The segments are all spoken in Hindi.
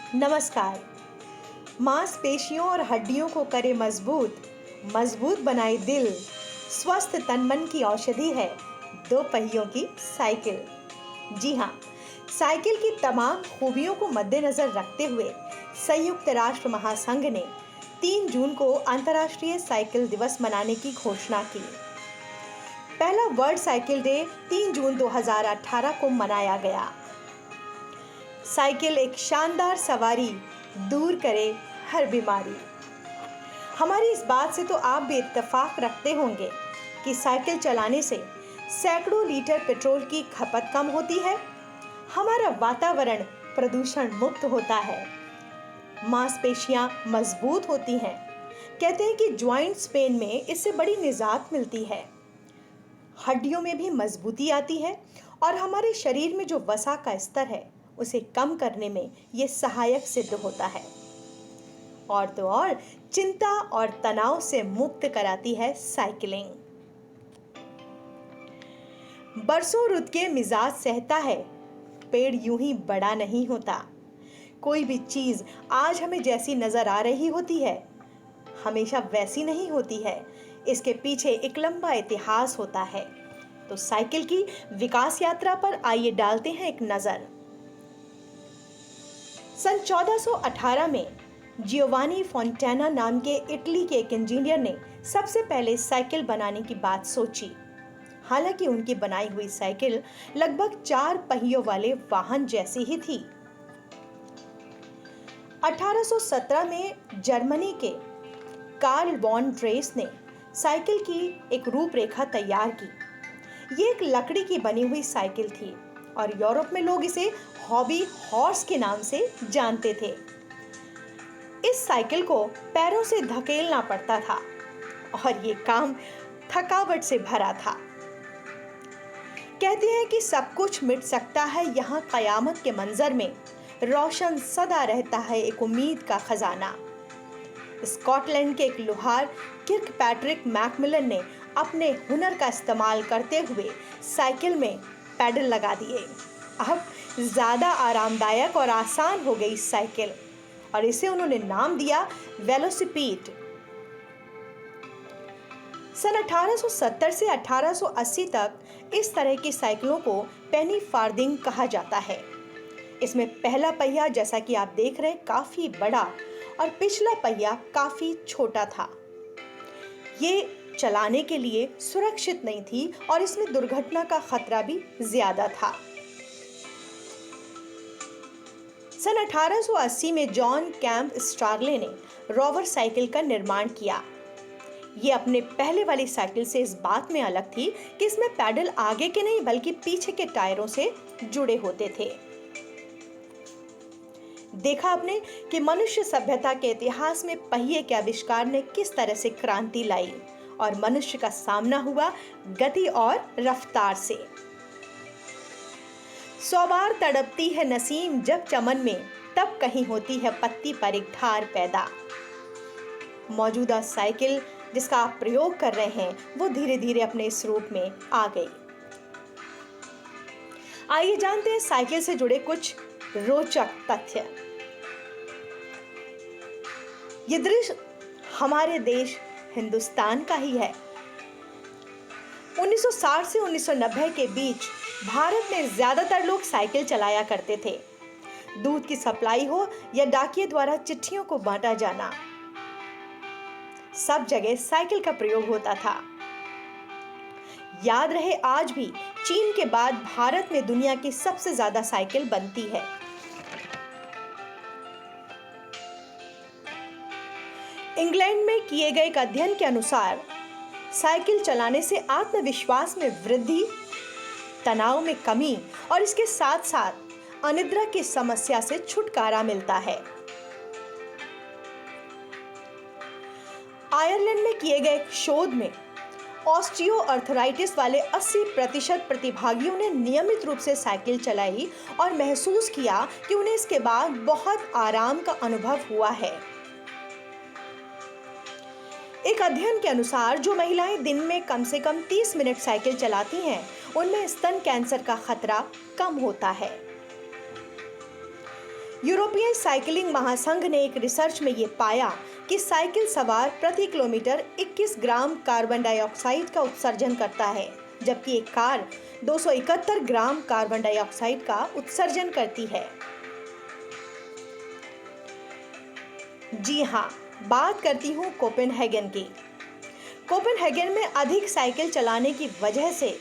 नमस्कार। मांसपेशियों और हड्डियों को करे मजबूत, मजबूत बनाए दिल, स्वस्थ तन मन की औषधि है दो पहियों की साइकिल। जी हाँ, साइकिल की तमाम खूबियों को मद्देनजर रखते हुए संयुक्त राष्ट्र महासंघ ने 3 जून को अंतर्राष्ट्रीय साइकिल दिवस मनाने की घोषणा की। पहला वर्ल्ड साइकिल डे 3 जून 2018 को मनाया गया। साइकिल एक शानदार सवारी, दूर करे हर बीमारी। हमारी इस बात से तो आप भी इत्तेफाक रखते होंगे कि साइकिल चलाने से सैकड़ों लीटर पेट्रोल की खपत कम होती है, हमारा वातावरण प्रदूषण मुक्त होता है, मांसपेशियां मजबूत होती हैं। कहते हैं कि ज्वाइंट्स पेन में इससे बड़ी निजात मिलती है, हड्डियों में भी मजबूती आती है और हमारे शरीर में जो वसा का स्तर है उसे कम करने में ये सहायक सिद्ध होता है। और तो और चिंता और तनाव से मुक्त कराती है साइकिलिंग। बरसों रुत के मिजाज सहता है, पेड़ यूं ही बड़ा नहीं होता। कोई भी चीज आज हमें जैसी नजर आ रही होती है, हमेशा वैसी नहीं होती है। इसके पीछे एक लंबा इतिहास होता है। तो साइकिल की विकास यात्रा पर आइए डालते हैं एक नजर। सन 1418 में जियोवानी फोंटेना नाम के इटली के एक इंजीनियर ने सबसे पहले साइकिल बनाने की बात सोची। हालांकि उनकी बनाई हुई साइकिल लगभग 4 पहियों वाले वाहन जैसी ही थी। 1817 में जर्मनी के कार्ल वॉन ड्रेस ने साइकिल की एक रूपरेखा तैयार की। ये एक लकड़ी की बनी हुई साइकिल थी और यूरोप में लोग इसे हॉबी हॉर्स के नाम से जानते थे। इस साइकिल को पैरों से धकेलना पड़ता था और ये काम थकावट से भरा था। कहते हैं कि सब कुछ मिट सकता है यहाँ कयामत के मंजर में, रोशन सदा रहता है एक उम्मीद का खजाना। स्कॉटलैंड के एक लोहार किर्कपैट्रिक मैकमिलन ने अपने हुनर का इस्तेमाल करते हुए साइकिल में पैडल लगा दिए। अब ज़्यादा आरामदायक और आसान हो गई साइकिल और इसे उन्होंने नाम दिया वेलोसिपीड। सन 1870 से 1880 तक इस तरह की साइकिलों को पेनी फार्दिंग कहा जाता है। इसमें पहला पहिया, जैसा कि आप देख रहे हैं, काफ़ी बड़ा और पिछला पहिया काफ़ी छोटा था। ये चलाने के लिए सुरक्षित नहीं थी और इसमें दुर्घटना का खतरा भी ज़्यादा था। सन 1880 में जॉन कैंप स्टार्ले ने रोवर साइकिल का निर्माण किया। ये अपने पहले वाली साइकिल से इस बात में अलग थी कि इसमें पैडल आगे के नहीं बल्कि पीछे के टायरों से जुड़े होते थे। देखा आपने कि मनुष्य सभ्यता के इतिहास में पहिए के आविष्कार ने किस तरह से क्रांति लाई और मनुष्य का सामना हुआ गति और रफ्तार से। 100 बार तड़पती है नसीम जब चमन में, तब कहीं होती है पत्ती पर एक धार पैदा। मौजूदा साइकिल जिसका आप प्रयोग कर रहे हैं वो धीरे धीरे अपने इस रूप में आ गई। आइए जानते हैं साइकिल से जुड़े कुछ रोचक तथ्य। ये दृश्य हमारे देश हिंदुस्तान का ही है। 1960 से 1990 के बीच भारत में ज्यादातर लोग साइकिल चलाया करते थे। दूध की सप्लाई हो या डाकिये द्वारा चिट्ठियों को बांटा जाना, सब जगह साइकिल का प्रयोग होता था। याद रहे, आज भी चीन के बाद भारत में दुनिया की सबसे ज्यादा साइकिल बनती है। इंग्लैंड में किए गए एक अध्ययन के अनुसार साइकिल चलाने से आत्मविश्वास में वृद्धि, तनाव में कमी और इसके साथ साथ अनिद्रा की समस्या से छुटकारा मिलता है। आयरलैंड में किए गए एक शोध में ऑस्टियोआर्थराइटिस वाले 80% प्रतिभागियों ने नियमित रूप से साइकिल चलाई और महसूस किया कि उन्हें इसके बाद बहुत आराम का अनुभव हुआ है। एक अध्ययन के अनुसार जो महिलाएं दिन में कम से कम 30 मिनट साइकिल चलाती हैं, उनमें स्तन कैंसर का खतरा कम होता है। यूरोपियन साइकिलिंग महासंघ ने एक रिसर्च में ये पाया कि साइकिल सवार प्रति किलोमीटर 21 ग्राम कार्बन डाइऑक्साइड का उत्सर्जन करता है, जबकि एक कार 271 ग्राम कार्बन डाइऑक्साइड का उत्सर्जन करती है। जी हाँ, बात करती हूँ कोपेनहेगन की। कोपेनहेगन में अधिक साइकिल चलाने की वजह से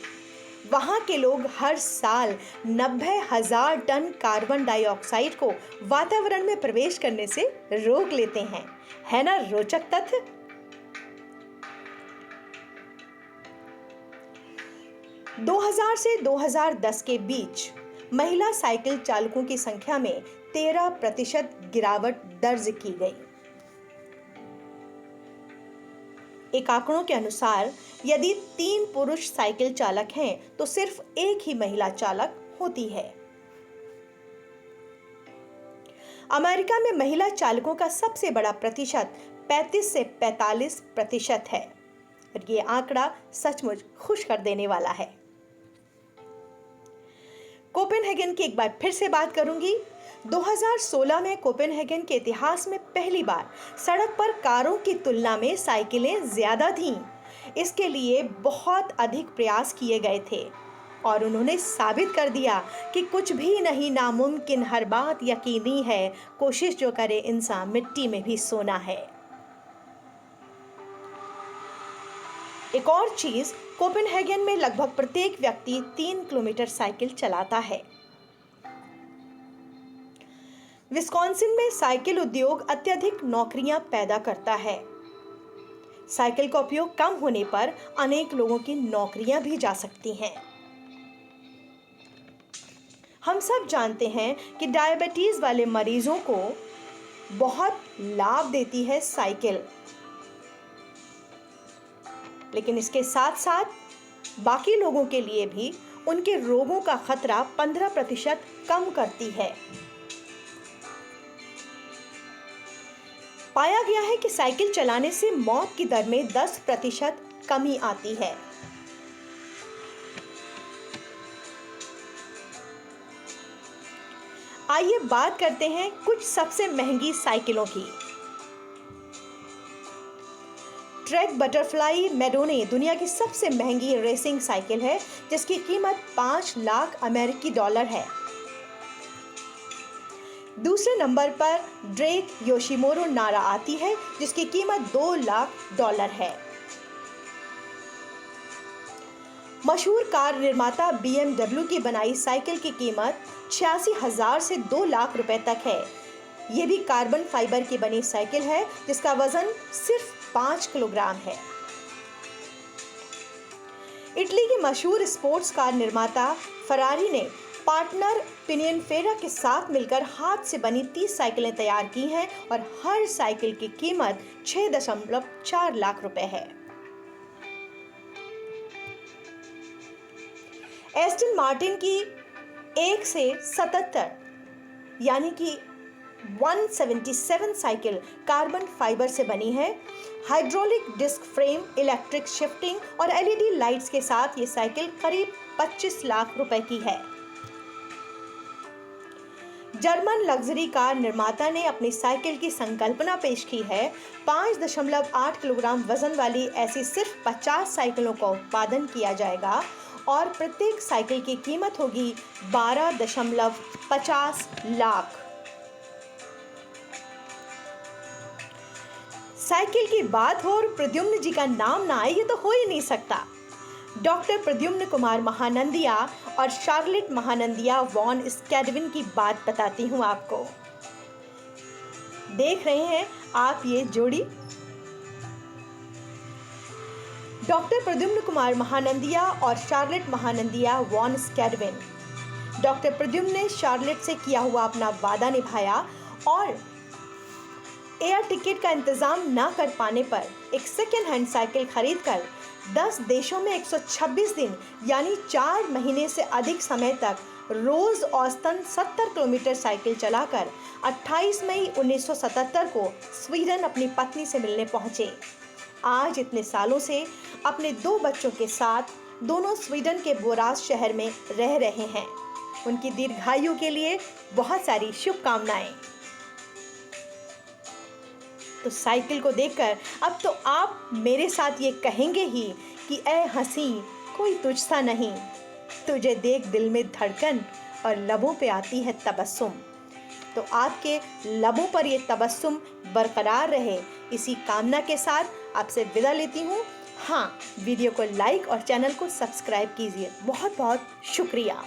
वहाँ के लोग हर साल 90,000 टन कार्बन डाइऑक्साइड को वातावरण में प्रवेश करने से रोक लेते हैं। है ना रोचक तथ्य? - 2000 से 2010 के बीच महिला साइकिल चालकों की संख्या में 13% गिरावट दर्ज की गई। एक आंकड़ों के अनुसार यदि 3 पुरुष साइकिल चालक हैं तो सिर्फ एक ही महिला चालक होती है। अमेरिका में महिला चालकों का सबसे बड़ा प्रतिशत 35 से 45% है और ये आंकड़ा सचमुच खुश कर देने वाला है। कोपेनहेगन की एक बार फिर से बात करूंगी। 2016 में कोपेनहेगन के इतिहास में पहली बार सड़क पर कारों की तुलना में साइकिलें ज्यादा थीं। इसके लिए बहुत अधिक प्रयास किए गए थे और उन्होंने साबित कर दिया कि कुछ भी नहीं नामुमकिन, हर बात यकीनी है, कोशिश जो करे इंसान मिट्टी में भी सोना है। एक और चीज, कोपेनहेगन में लगभग प्रत्येक व्यक्ति 3 किलोमीटर साइकिल चलाता है। विस्कॉन्सिन में साइकिल उद्योग अत्यधिक नौकरियां पैदा करता है। साइकिल का उपयोग कम होने पर अनेक लोगों की नौकरियां भी जा सकती हैं। हम सब जानते हैं कि डायबिटीज वाले मरीजों को बहुत लाभ देती है साइकिल, लेकिन इसके साथ साथ बाकी लोगों के लिए भी उनके रोगों का खतरा 15% कम करती है। पाया गया है कि साइकिल चलाने से मौत की दर में 10% कमी आती है। आइए बात करते हैं कुछ सबसे महंगी साइकिलों की। ट्रैक बटरफ्लाई मेडोने दुनिया की सबसे महंगी रेसिंग साइकिल है, जिसकी कीमत 5 लाख अमेरिकी डॉलर है। दूसरे नंबर पर ड्रेक योशिमोरो नारा आती है, जिसकी कीमत 2 लाख डॉलर है। मशहूर कार निर्माता BMW की बनाई साइकिल की कीमत 86,000 से 2 लाख रुपए तक है। यह भी कार्बन फाइबर की बनी साइकिल है, जिसका वजन सिर्फ 5 किलोग्राम है। इटली की मशहूर स्पोर्ट्स कार निर्माता फरारी ने पार्टनर पिनियनफेरा के साथ मिलकर हाथ से बनी 30 साइकिलें तैयार की हैं और हर साइकिल की कीमत 6.4 लाख रुपए है। एस्टन मार्टिन की 1 से 77 यानी कि 177 साइकिल कार्बन फाइबर से बनी है। Hydraulic disc frame, electric shifting और LED लाइट्स के साथ ये साइकिल करीब 25 लाख रुपए की है। जर्मन लग्जरी कार निर्माता ने अपनी साइकिल की संकल्पना पेश की है। 5.8 किलोग्राम वजन वाली ऐसी सिर्फ 50 साइकिलों का उत्पादन किया जाएगा और प्रत्येक साइकिल की कीमत होगी 12.50 लाख। साइकिल की बात हो और प्रद्युम्न जी का नाम ना आए, ये तो हो ही नहीं सकता। डॉक्टर प्रद्युम्न कुमार महानंदिया और शार्लेट महानंदिया वॉन स्कैडविन की बात बताती हूँ आपको। देख रहे हैं आप ये जोड़ी? डॉक्टर प्रद्युम्न कुमार महानंदिया और Charlotte Mahanandia von Schedvin. Doctor Pradyumna ने शार्लेट से किया हुआ अपना वादा निभाया और एयर टिकट का इंतजाम ना कर पाने पर एक सेकेंड हैंड साइकिल खरीदकर 10 देशों में 126 दिन यानी 4 महीने से अधिक समय तक रोज औसतन 70 किलोमीटर साइकिल चलाकर 28 मई 1977 को स्वीडन अपनी पत्नी से मिलने पहुंचे। आज इतने सालों से अपने 2 बच्चों के साथ दोनों स्वीडन के बोरास शहर में रह रहे हैं। उनकी दीर्घायु के लिए बहुत सारी शुभकामनाएं। तो साइकिल को देखकर अब तो आप मेरे साथ ये कहेंगे ही कि ऐ हंसी कोई तुझसा नहीं, तुझे देख दिल में धड़कन और लबों पे आती है तबस्सुम। तो आपके लबों पर ये तबस्सुम बरकरार रहे, इसी कामना के साथ आपसे विदा लेती हूँ। हाँ, वीडियो को लाइक और चैनल को सब्सक्राइब कीजिए। बहुत बहुत शुक्रिया।